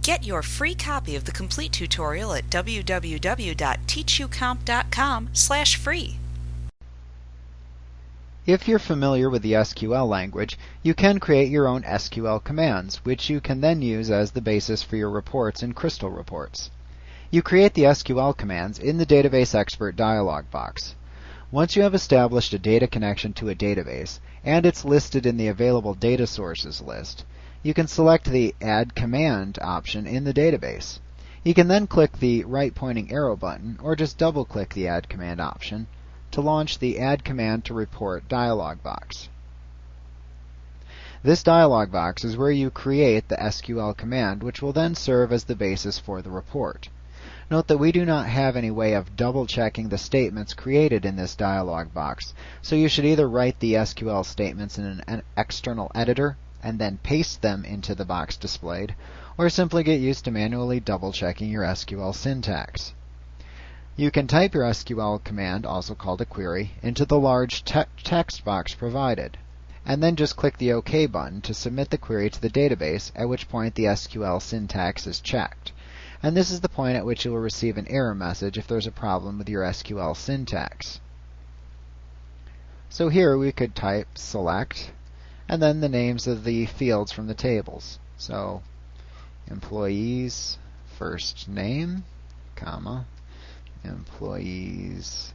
Get your free copy of the complete tutorial at www.teachucomp.com/free. If you're familiar with the SQL language, you can create your own SQL commands, which you can then use as the basis for your reports in Crystal reports. You create the SQL commands in the Database Expert dialog box. Once you have established a data connection to a database, and it's listed in the Available Data Sources list, you can select the Add Command option in the database. You can then click the right pointing arrow button, or just double-click the Add Command option, to launch the Add Command to Report dialog box. This dialog box is where you create the SQL command, which will then serve as the basis for the report. Note that we do not have any way of double-checking the statements created in this dialog box, so you should either write the SQL statements in an external editor and then paste them into the box displayed, or simply get used to manually double-checking your SQL syntax. You can type your SQL command, also called a query, into the large text box provided, and then just click the OK button to submit the query to the database, at which point the SQL syntax is checked. And this is the point at which you will receive an error message if there's a problem with your SQL syntax. So here we could type select, and then the names of the fields from the tables. So employees first name, comma, employees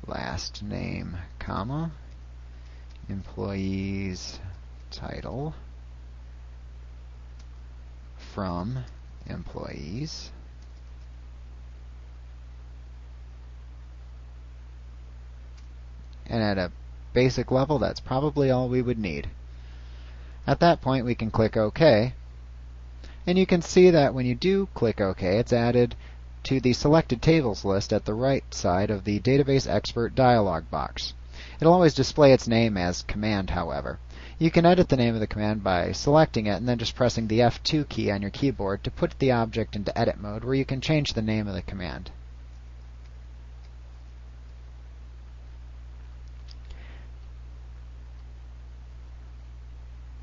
last name, comma, employees title, from employees, and at a basic level, that's probably all we would need. At that point, we can click OK, and you can see that when you do click OK, it's added to the Selected Tables list at the right side of the Database Expert dialog box. It'll always display its name as command, however. You can edit the name of the command by selecting it and then just pressing the F2 key on your keyboard to put the object into edit mode, where you can change the name of the command.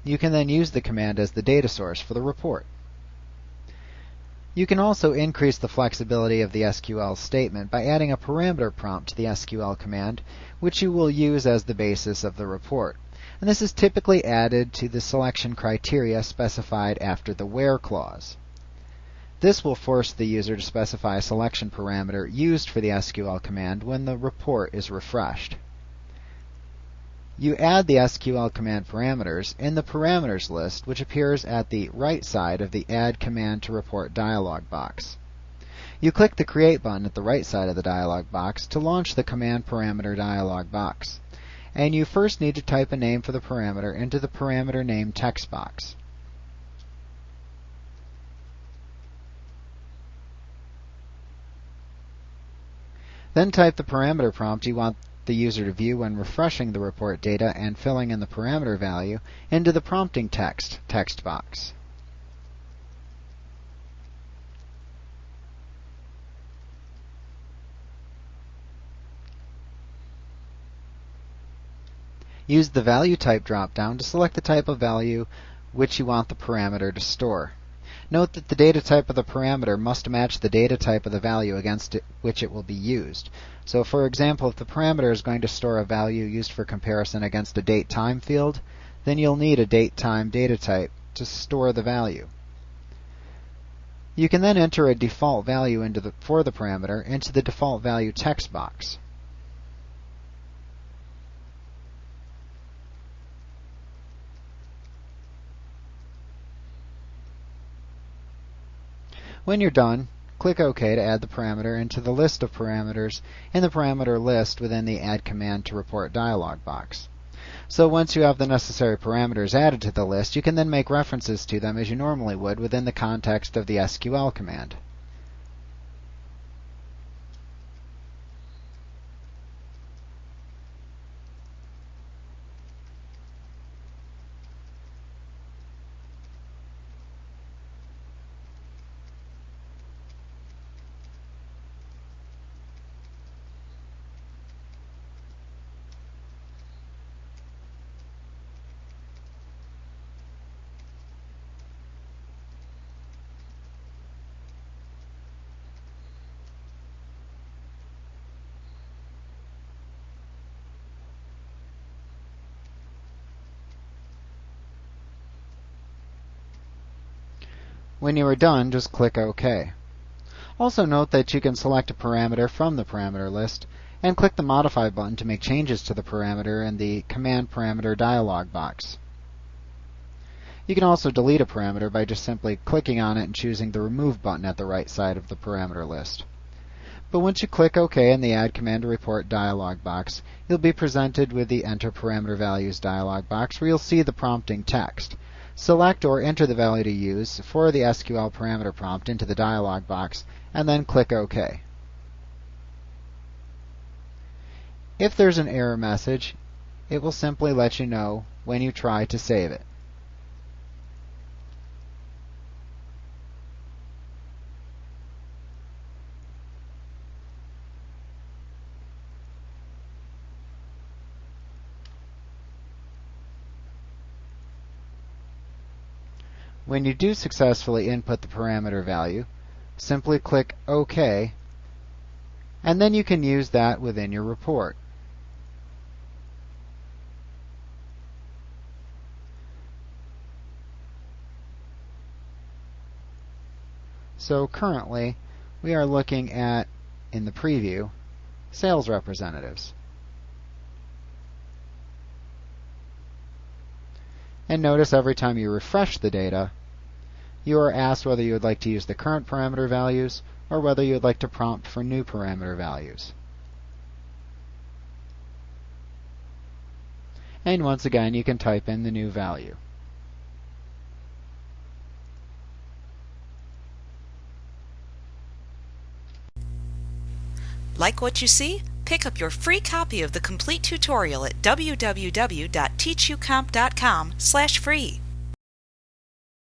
You can then use the command as the data source for the report. You can also increase the flexibility of the SQL statement by adding a parameter prompt to the SQL command, which you will use as the basis of the report. And this is typically added to the selection criteria specified after the where clause. This will force the user to specify a selection parameter used for the SQL command when the report is refreshed. You add the SQL command parameters in the parameters list, which appears at the right side of the Add Command to Report dialog box. You click the Create button at the right side of the dialog box to launch the Command Parameter dialog box. And you first need to type a name for the parameter into the parameter name text box. Then type the parameter prompt you want the user to view when refreshing the report data and filling in the parameter value into the prompting text box. Use the Value Type drop-down to select the type of value which you want the parameter to store. Note that the data type of the parameter must match the data type of the value against which it will be used. So for example, if the parameter is going to store a value used for comparison against a date-time field, then you'll need a date-time data type to store the value. You can then enter a default value for the parameter into the default value text box. When you're done, click OK to add the parameter into the list of parameters in the parameter list within the Add Command to Report dialog box. So once you have the necessary parameters added to the list, you can then make references to them as you normally would within the context of the SQL command. When you are done, just click OK. Also note that you can select a parameter from the parameter list and click the Modify button to make changes to the parameter in the Command Parameter dialog box. You can also delete a parameter by just simply clicking on it and choosing the Remove button at the right side of the parameter list. But once you click OK in the Add Command to Report dialog box, you'll be presented with the Enter Parameter Values dialog box where you'll see the prompting text. Select or enter the value to use for the SQL parameter prompt into the dialog box, and then click OK. If there's an error message, it will simply let you know when you try to save it. When you do successfully input the parameter value, simply click OK, and then you can use that within your report. So currently, we are looking at, in the preview, sales representatives. And notice every time you refresh the data, you are asked whether you would like to use the current parameter values or whether you would like to prompt for new parameter values. And once again, you can type in the new value. Like what you see? Pick up your free copy of the complete tutorial at www.teachucomp.com/free.